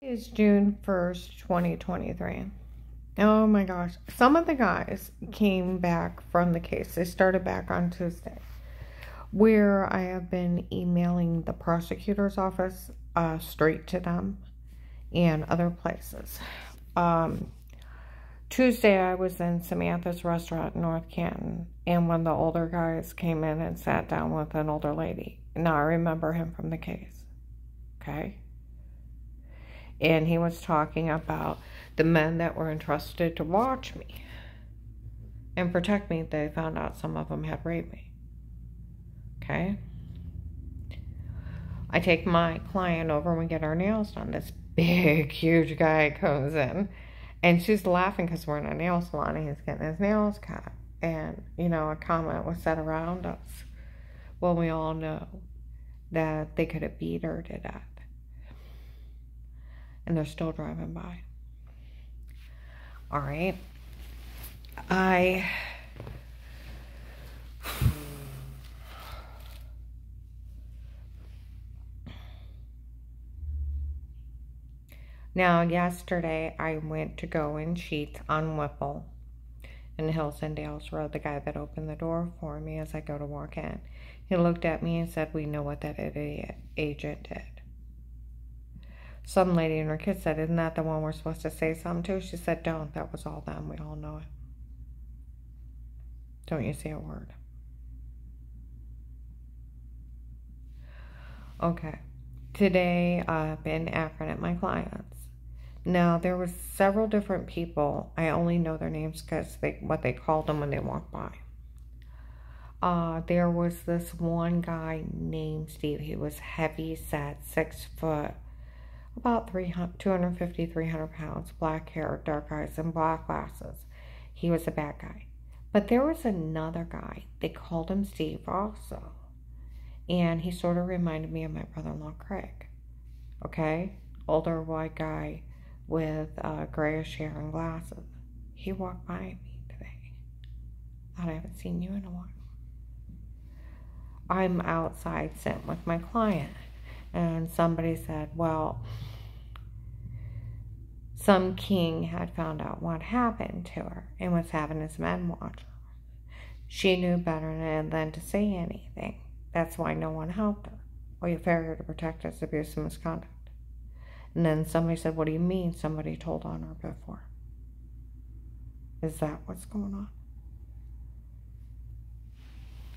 Is June 1st, 2023. Oh my gosh. Some of the guys came back from the case. They started back on Tuesday, where I have been emailing the prosecutor's office straight to them and other places. Tuesday, I was in Samantha's restaurant in North Canton, and one of the older guys came in and sat down with an older lady. Now, I remember him from the case, okay? And he was talking about the men that were entrusted to watch me and protect me. They found out some of them had raped me, okay? I take my client over and we get our nails done. This big, huge guy comes in, and she's laughing because we're in a nail salon and he's getting his nails cut. And, you know, a comment was said around us. Well, we all know that they could have beat her to death. And they're still driving by. All right. Now, yesterday, I went to go in Sheetz on Whipple in Hills and Dales Road, the guy that opened the door for me as I go to walk in. He looked at me and said, "We know what that idiot agent did." Some lady and her kid said, "Isn't that the one we're supposed to say something to?" She said, "Don't. That was all them. We all know it. Don't you say a word." Okay. Today, I've been Akron at my clients. Now, there was several different people. I only know their names because what they called them when they walked by. There was this one guy named Steve. He was heavy set, 6 foot, about 250, 300 pounds, black hair, dark eyes, and black glasses. He was a bad guy. But there was another guy. They called him Steve also. And he sort of reminded me of my brother-in-law, Craig. Okay? Older white guy with grayish hair and glasses. He walked by me today. Thought I haven't seen you in a while. I'm outside sitting with my client. And somebody said, well, some king had found out what happened to her and was having his men watch her. She knew better than to say anything. That's why no one helped her. Well, you failure to protect us, abuse, and misconduct. And then somebody said, "What do you mean somebody told on her before?" Is that what's going on?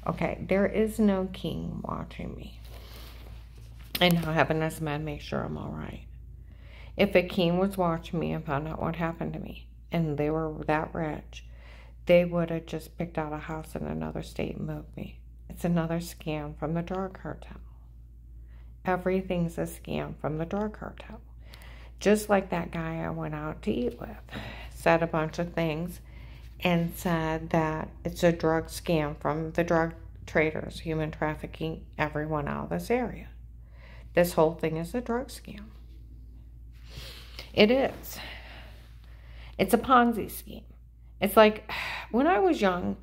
Okay, there is no king watching me. And now having his men make sure I'm all right. If a king was watching me and found out what happened to me, and they were that rich, they would have just picked out a house in another state and moved me. It's another scam from the drug cartel. Everything's a scam from the drug cartel. Just like that guy I went out to eat with said a bunch of things and said that it's a drug scam from the drug traders, human trafficking, everyone out of this area. This whole thing is a drug scam. It is. It's a Ponzi scheme. It's like when I was young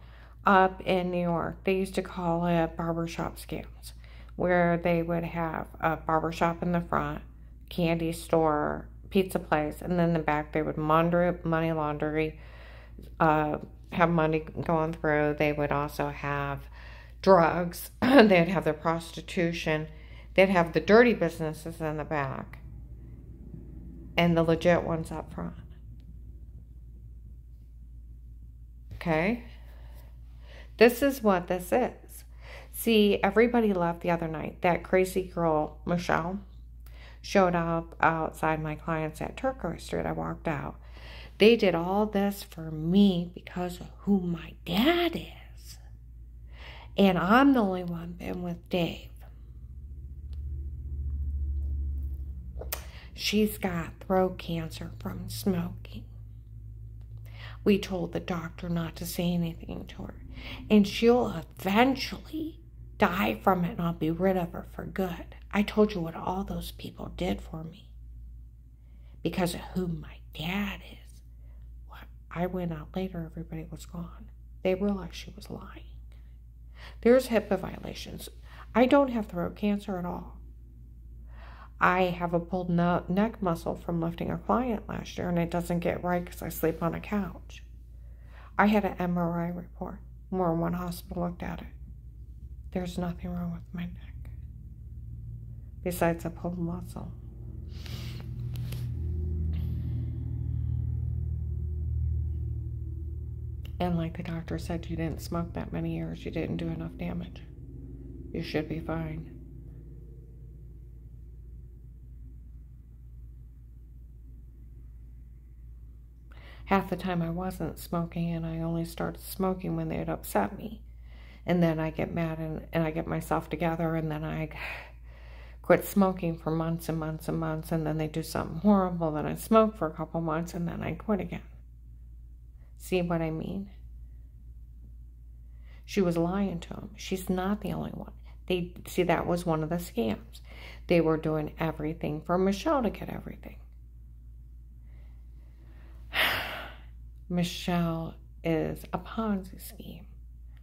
up in New York, they used to call it barbershop scams, where they would have a barbershop in the front, candy store, pizza place, and then in the back they would money laundry, have money going through. They would also have drugs. They'd have their prostitution. They'd have the dirty businesses in the back and the legit ones up front. Okay? This is what this is. See, everybody left the other night. That crazy girl, Michelle, showed up outside my clients at Turquoise Street. I walked out. They did all this for me because of who my dad is. And I'm the only one been with Dave. She's got throat cancer from smoking. We told the doctor not to say anything to her. And she'll eventually die from it, and I'll be rid of her for good. I told you what all those people did for me because of who my dad is. I went out later, everybody was gone. They realized she was lying. There's HIPAA violations. I don't have throat cancer at all. I have a pulled neck muscle from lifting a client last year, and it doesn't get right because I sleep on a couch. I had an MRI report. More than one hospital looked at it. There's nothing wrong with my neck besides a pulled muscle. And like the doctor said, you didn't smoke that many years. You didn't do enough damage. You should be fine. Half the time I wasn't smoking, and I only started smoking when they had upset me. And then I get mad and I get myself together, and then I quit smoking for months and months and months, and then they do something horrible, then I smoke for a couple months, and then I quit again. See what I mean? She was lying to him. She's not the only one. See, that was one of the scams. They were doing everything for Michelle to get everything. Michelle is a Ponzi scheme.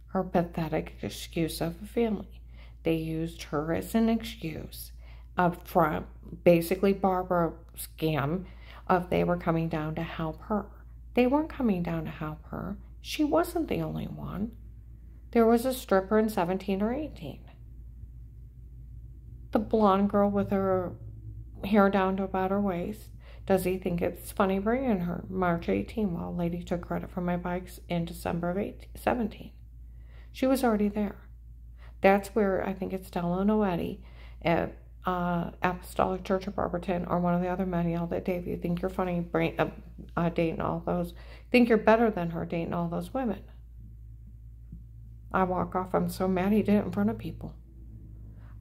Her pathetic excuse of a family. They used her as an excuse up front, basically Barbara scam of they were coming down to help her. They weren't coming down to help her. She wasn't the only one. There was a stripper in 17 or 18. The blonde girl with her hair down to about her waist. Does he think it's funny bringing her March 18 while a lady took credit for my bikes in December of 17? She was already there. That's where I think it's Stella Noetti at Apostolic Church of Barberton or one of the other men yelled at Dave, you think you're funny dating all those, think you're better than her dating all those women. I walk off, I'm so mad he did it in front of people.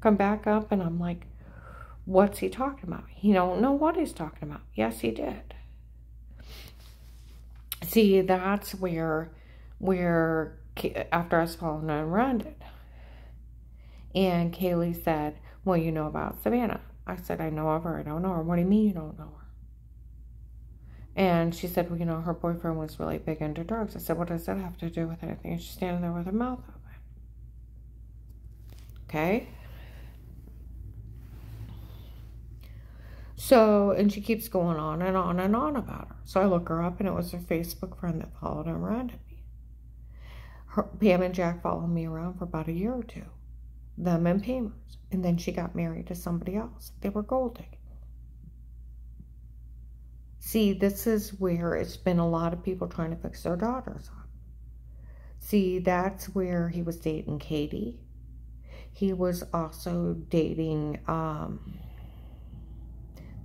Come back up and I'm like, what's he talking about? He don't know what he's talking about. Yes, he did. See, that's where after I was following around it. And Kaylee said, well, you know about Savannah. I said, I know of her. I don't know her. What do you mean you don't know her? And she said, well, you know, her boyfriend was really big into drugs. I said, what does that have to do with anything? She's standing there with her mouth open. Okay? So, and she keeps going on and on and on about her. So I look her up, and it was her Facebook friend that followed her around at me. Pam and Jack followed me around for about a year or two. Them and Pamers. And then she got married to somebody else. They were gold digging. See, this is where it's been a lot of people trying to fix their daughters up. See, that's where he was dating Katie. He was also dating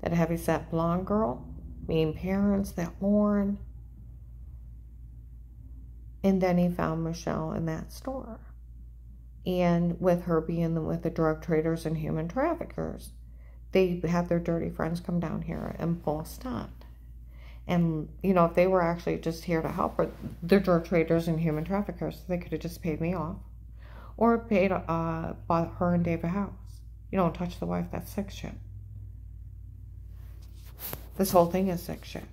that heavyset blonde girl, mean parents, that Lauren. And then he found Michelle in that store. And with her being with the drug traders and human traffickers, they have their dirty friends come down here and pull a stunt. And, you know, if they were actually just here to help her, they're drug traders and human traffickers, they could have just paid me off. Or paid, bought her and Dave a house. You don't touch the wife, that's sick shit. This whole thing is sick shit.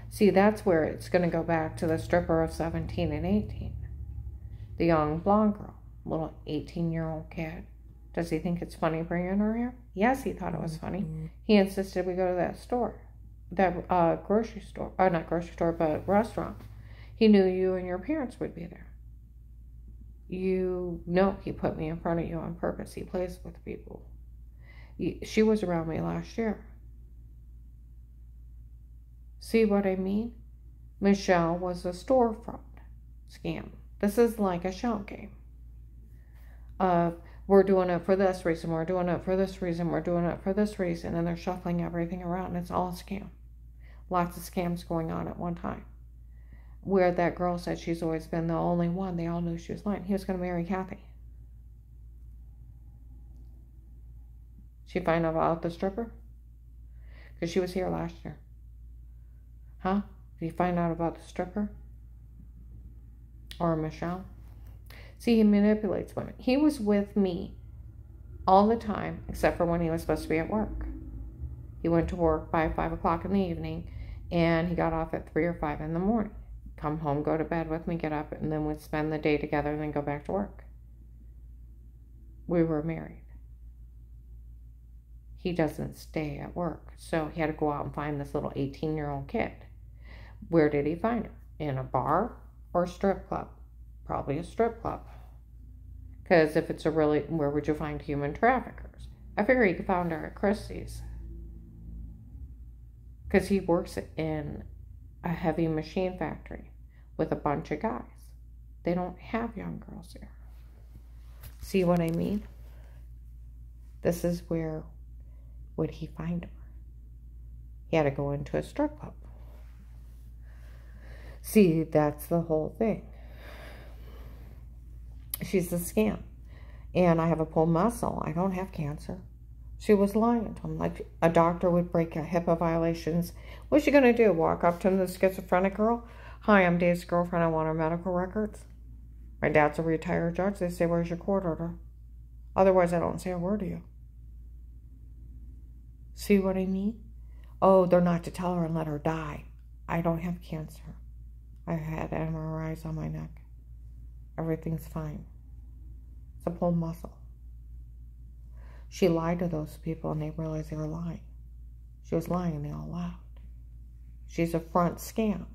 See, that's where it's going to go back to the stripper of 17 and 18. The young blonde girl, little 18-year-old kid. Does he think it's funny bringing her here? Yes, he thought it was funny. He insisted we go to that store. That grocery store. Not grocery store, but restaurant. He knew you and your parents would be there. You know he put me in front of you on purpose. He plays with people. She was around me last year. See what I mean? Michelle was a storefront scam. This is like a shell game. We're doing it for this reason, we're doing it for this reason, we're doing it for this reason, and they're shuffling everything around. It's all a scam. Lots of scams going on at one time. Where that girl said she's always been the only one, they all knew she was lying. He was going to marry Kathy. She find out about the stripper? Because she was here last year. Huh? Did you find out about the stripper? Or Michelle? See, he manipulates women. He was with me all the time, except for when he was supposed to be at work. He went to work by 5 o'clock in the evening, and he got off at 3 or 5 in the morning. Come home, go to bed with me, get up, and then we'd spend the day together and then go back to work. We were married. he doesn't stay at work. So he had to go out and find this little 18-year-old kid. Where did he find her? In a bar or a strip club? Probably a strip club. Because if it's where would you find human traffickers? I figure he found her at Christie's. Because he works in a heavy machine factory with a bunch of guys. They don't have young girls there. See what I mean? This is where would he find her? He had to go into a strip club. See, that's the whole thing. She's a scam. And I have a pulled muscle. I don't have cancer. She was lying to him. Like a doctor would break a HIPAA violations. What's she going to do? Walk up to the schizophrenic girl? Hi, I'm Dave's girlfriend. I want her medical records. My dad's a retired judge. They say, where's your court order? Otherwise, I don't say a word to you. See what I mean? Oh, they're not to tell her and let her die. I don't have cancer. I had MRIs on my neck. Everything's fine. It's a pulled muscle. She lied to those people and they realized they were lying. She was lying and they all laughed. She's a front scam.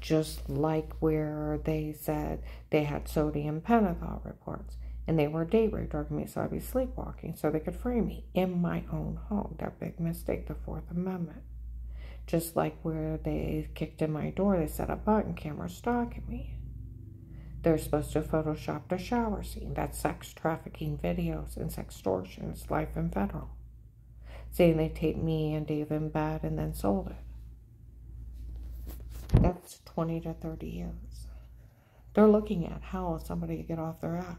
Just like where they said they had sodium pentothal reports and they were date rape drugging me so I'd be sleepwalking so they could frame me in my own home. That big mistake, the Fourth Amendment. Just like where they kicked in my door, they set up button cameras stalking me. They're supposed to Photoshop the shower scene. That's sex trafficking videos and sextortion. It's life in federal. Saying they taped me and Dave in bed and then sold it. That's 20 to 30 years. They're looking at how somebody could get off their ass.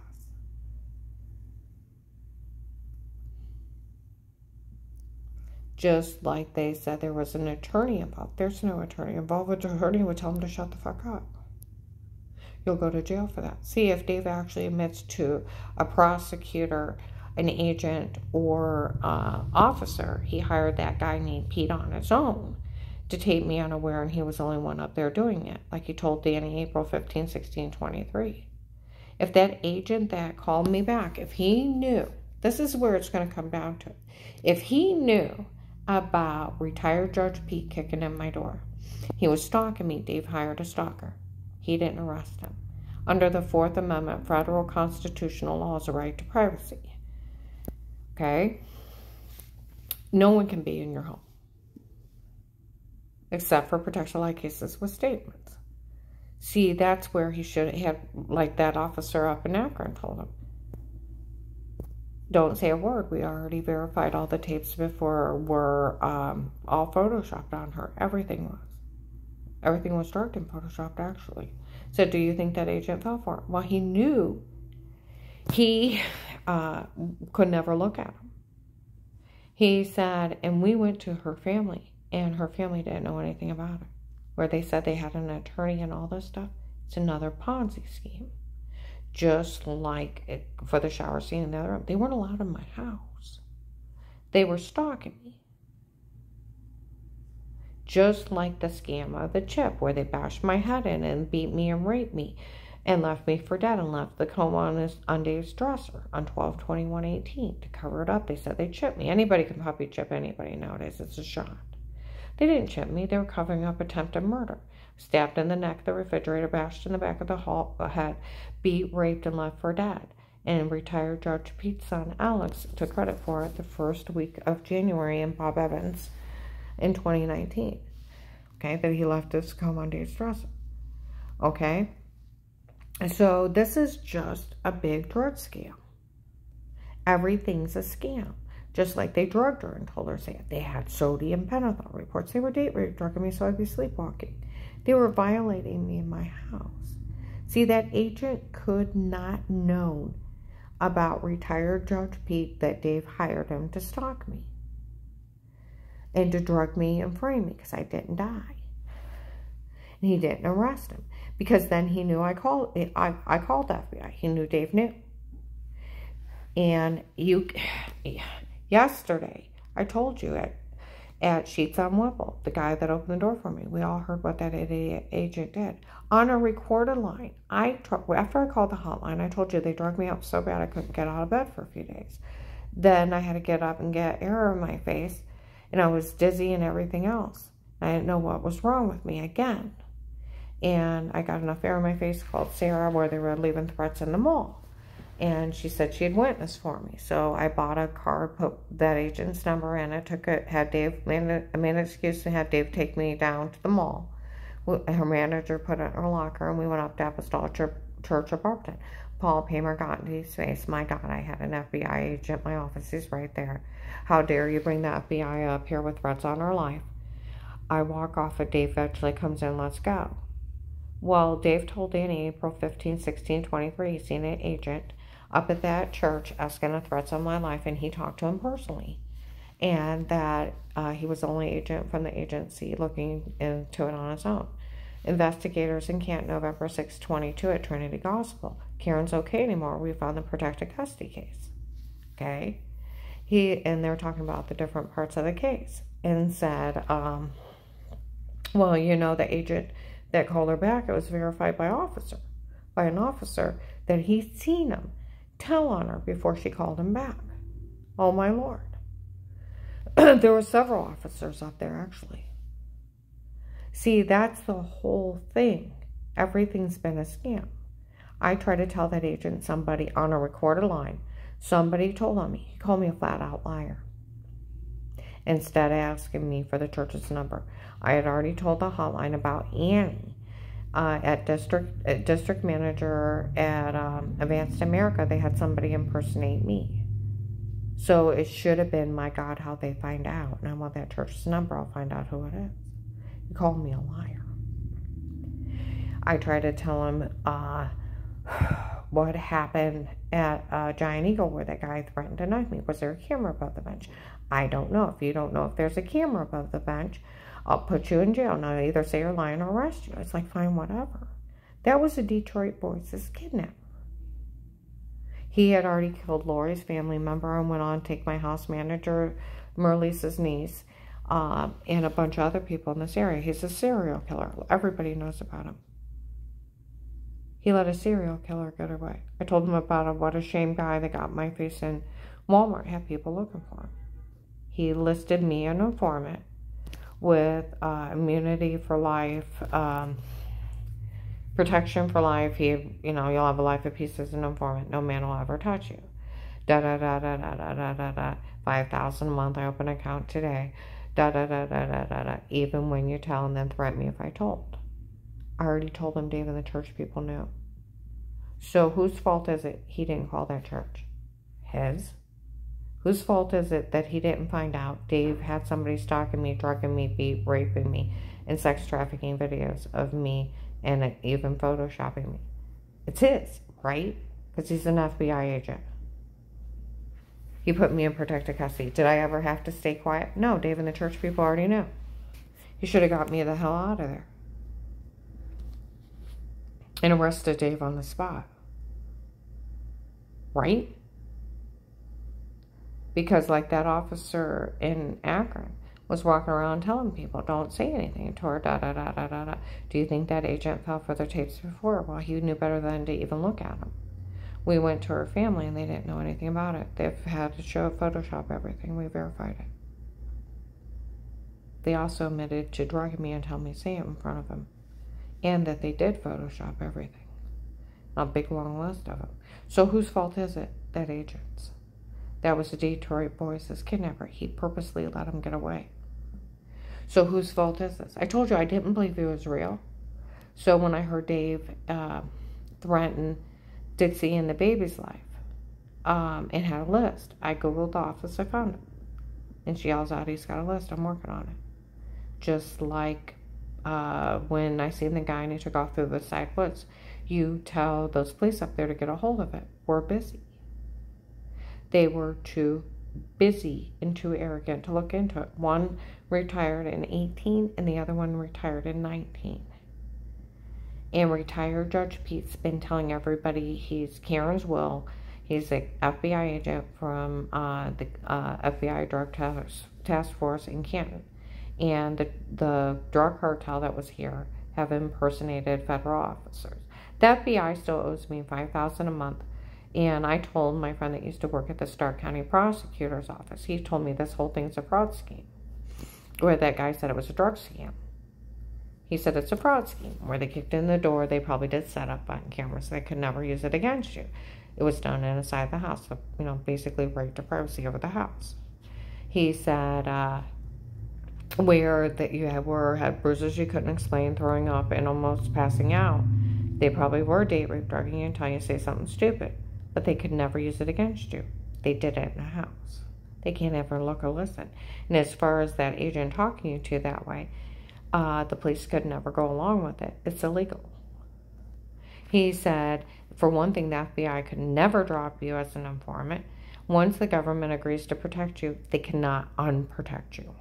Just like they said there was an attorney involved. There's no attorney involved. An attorney would tell them to shut the fuck up. You'll go to jail for that. See, if Dave actually admits to a prosecutor, an agent, or officer, he hired that guy named Pete on his own to tape me unaware, and he was the only one up there doing it, like he told Danny April 15, 16, 23. If that agent that called me back, if he knew, this is where it's going to come down to, if he knew about retired Judge Pete kicking in my door, he was stalking me, Dave hired a stalker. He didn't arrest him. Under the Fourth Amendment, federal constitutional law is a right to privacy. Okay? No one can be in your home. Except for protection like cases with statements. See, that's where he should have, like that officer up in Akron told him. Don't say a word. We already verified all the tapes before were all photoshopped on her. Everything was. Everything was drugged and photoshopped, actually. So do you think that agent fell for it? Well, he knew he could never look at him. He said, and we went to her family, and her family didn't know anything about it. Where they said they had an attorney and all this stuff. It's another Ponzi scheme. Just like for the shower scene in the other room. They weren't allowed in my house. They were stalking me. Just like the scam of the chip, where they bashed my head in and beat me and raped me and left me for dead and left the comb on Dave's dresser on 12/21/18 to cover it up. They said they chipped me. Anybody can puppy chip anybody nowadays. It's a shot. They didn't chip me. They were covering up attempted murder. Stabbed in the neck, the refrigerator, bashed in the back of the head, beat, raped, and left for dead. And retired Judge Pete's son, Alex, took credit for it the first week of January in Bob Evans in 2019. Okay, that he left his comb on Dave's dresser. Okay, so this is just a big drug scam. Everything's a scam. Just like they drugged her and told her they had sodium pentothal reports. They were date rape drugging me so I'd be sleepwalking. They were violating me in my house. See, that agent could not know about retired Judge Pete that Dave hired him to stalk me and to drug me and frame me because I didn't die. And he didn't arrest him because then he knew I called the FBI. He knew Dave knew. And yesterday, I told you at Sheets on Whipple, the guy that opened the door for me, we all heard what that idiot agent did. On a recorded line, after I called the hotline, I told you they drugged me up so bad I couldn't get out of bed for a few days. Then I had to get up and get air in my face, and I was dizzy and everything else. I didn't know what was wrong with me again. And I got enough air in my face, called Sarah, where they were leaving threats in the mall. And she said she'd witness for me. So I bought a card, put that agent's number in it, had Dave, made an excuse to have Dave take me down to the mall. Her manager put it in her locker, and we went up to Apostolic Church of Barberton. Paul Pamer got into his face. My God, I had an FBI agent in my office. He's right there. How dare you bring the FBI up here with threats on our life? I walk off, and Dave eventually comes in, let's go. Well, Dave told Danny April 15, 16, 23, he's seen an agent up at that church asking the threats on my life, and he talked to him personally. And that he was the only agent from the agency looking into it on his own. Investigators in Canton, November 6, 22 at Trinity Gospel. Karen's okay anymore. We found the protected custody case. Okay? And they were talking about the different parts of the case. And said, well, you know, the agent that called her back, it was verified by an officer, that he'd seen him tell on her before she called him back. Oh, my Lord. There were several officers up there, actually. See, that's the whole thing. Everything's been a scam. I tried to tell that agent somebody on a recorded line. Somebody told on me. He called me a flat-out liar. Instead of asking me for the church's number. I had already told the hotline about Annie. At district manager at Advanced America, they had somebody impersonate me. So it should have been, my God, how they find out. And I want that church's number. I'll find out who it is. He called me a liar. I tried to tell him what happened at Giant Eagle where that guy threatened to knife me. Was there a camera above the bench? I don't know. If you don't know if there's a camera above the bench, I'll put you in jail. Now, either say you're lying or arrest you. It's like, fine, whatever. That was a Detroit Boys' kidnapper. He had already killed Lori's family member and went on to take my house manager, Merlisa's niece, and a bunch of other people in this area. He's a serial killer. Everybody knows about him. He let a serial killer get away. I told him about a what a shame guy that got my face in Walmart, had people looking for him. He listed me an informant with immunity for life, protection for life. You'll have a life of peace as an informant. No man will ever touch you. Da da da da da da da da da. 5,000 a month. I open an account today. Da da da da da da da. Even when you tell, and then threaten me if I told. I already told them Dave and the church people knew. So whose fault is it he didn't call that church? His. Whose fault is it that he didn't find out Dave had somebody stalking me, drugging me, raping me, and sex trafficking videos of me, and even photoshopping me? It's his, right? Because he's an FBI agent. He put me in protected custody. Did I ever have to stay quiet? No, Dave and the church people already knew. He should have got me the hell out of there. And arrested Dave on the spot. Right? Because like that officer in Akron was walking around telling people, don't say anything to her, da da da da da da. Do you think that agent fell for their tapes before? Well, he knew better than to even look at them. We went to her family and they didn't know anything about it. They've had to show Photoshop everything. We verified it. They also admitted to drugging me and telling me to say it in front of him. And that they did Photoshop everything. A big long list of them. So whose fault is it? That agent's. That was the Detroit Boys' kidnapper. He purposely let him get away. So whose fault is this? I told you I didn't believe it was real. So when I heard Dave threaten Dixie and the baby's life, and had a list, I Googled the office, I found it. And she yells out, he's got a list, I'm working on it. Just like when I seen the guy and he took off through the side woods, you tell those police up there to get a hold of it. We're busy. They were too busy and too arrogant to look into it. One retired in 18 and the other one retired in 19. And retired Judge Pete's been telling everybody he's Karen's will. He's an FBI agent from the FBI Drug Task Force in Canton. And the drug cartel that was here have impersonated federal officers. The FBI still owes me $5,000 a month And I told my friend that used to work at the Stark County Prosecutor's Office. He told me this whole thing's a fraud scheme. Where that guy said it was a drug scam. He said it's a fraud scheme. Where they kicked in the door, they probably did set up on cameras. They could never use it against you. It was done inside the house. So, basically right to privacy over the house. He said where that you had bruises you couldn't explain, throwing up, and almost passing out. They probably were date rape, drugging you until you say something stupid. But they could never use it against you. They did it in the house. They can't ever look or listen. And as far as that agent talking you to that way, the police could never go along with it. It's illegal. He said, for one thing, the FBI could never drop you as an informant. Once the government agrees to protect you, they cannot unprotect you.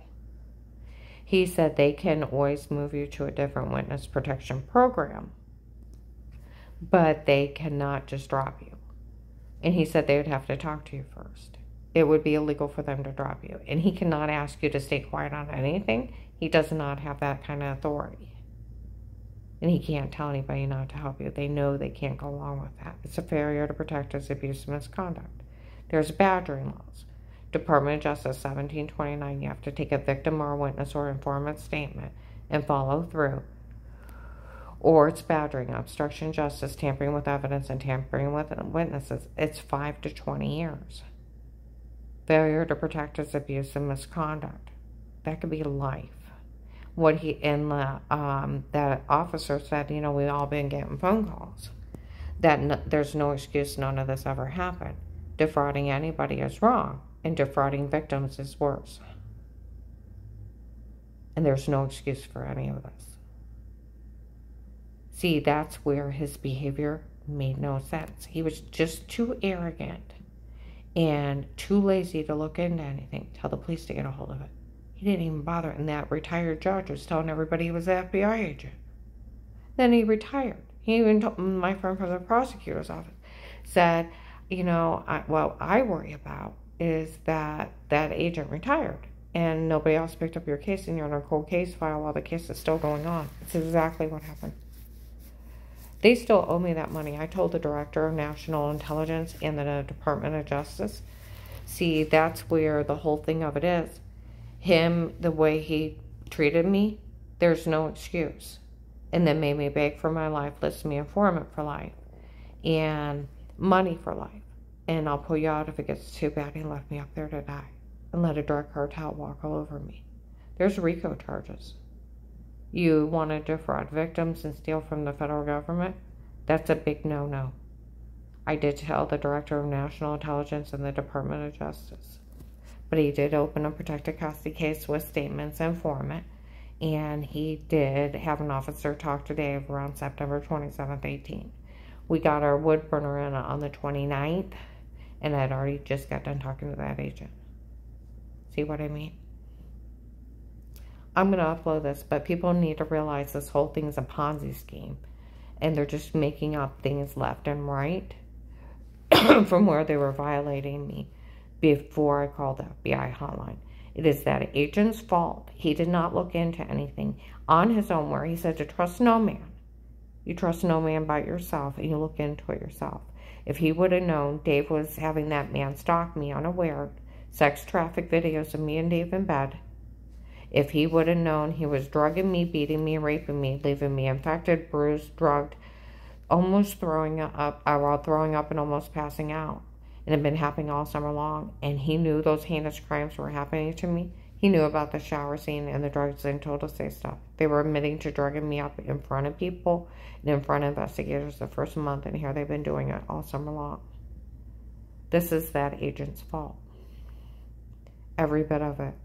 He said they can always move you to a different witness protection program, but they cannot just drop you. And he said they would have to talk to you first. It would be illegal for them to drop you. And he cannot ask you to stay quiet on anything. He does not have that kind of authority. And he can't tell anybody not to help you. They know they can't go along with that. It's a failure to protect as abuse and misconduct. There's badgering laws. Department of Justice 1729, you have to take a victim or a witness or informant statement and follow through. Or it's badgering, obstruction of justice, tampering with evidence, and tampering with witnesses. It's 5 to 20 years. Failure to protect is abuse and misconduct. That could be life. What that officer said, we've all been getting phone calls. That there's no excuse, none of this ever happened. Defrauding anybody is wrong, and defrauding victims is worse. And there's no excuse for any of this. See, that's where his behavior made no sense. He was just too arrogant and too lazy to look into anything, tell the police to get a hold of it. He didn't even bother. And that retired judge was telling everybody he was an FBI agent. Then he retired. He even told my friend from the prosecutor's office, said, what I worry about is that agent retired and nobody else picked up your case and you're on a cold case file while the case is still going on. It's exactly what happened. They still owe me that money. I told the Director of National Intelligence and the Department of Justice. See, that's where the whole thing of it is. Him, the way he treated me, there's no excuse. And then made me beg for my life, listed me informant for life, and money for life. And I'll pull you out if it gets too bad. He left me up there to die and let a drug cartel walk all over me. There's RICO charges. You want to defraud victims and steal from the federal government? That's a big no-no. I did tell the Director of National Intelligence and the Department of Justice. But he did open a protected custody case with statements informant. And he did have an officer talk to Dave around September 27th, 18. We got our wood burner in on the 29th. And I'd already just got done talking to that agent. See what I mean? I'm going to upload this, but people need to realize this whole thing is a Ponzi scheme. And they're just making up things left and right from where they were violating me before I called the FBI hotline. It is that agent's fault. He did not look into anything on his own, where he said to trust no man. You trust no man but yourself, and you look into it yourself. If he would have known Dave was having that man stalk me unaware, sex traffic videos of me and Dave in bed, if he would have known he was drugging me, beating me, raping me, leaving me infected, bruised, drugged, almost throwing up and almost passing out, and had been happening all summer long, and he knew those heinous crimes were happening to me. He knew about the shower scene and the drugs and told us they stuff. They were admitting to drugging me up in front of people and in front of investigators the first month, and here they've been doing it all summer long. This is that agent's fault. Every bit of it.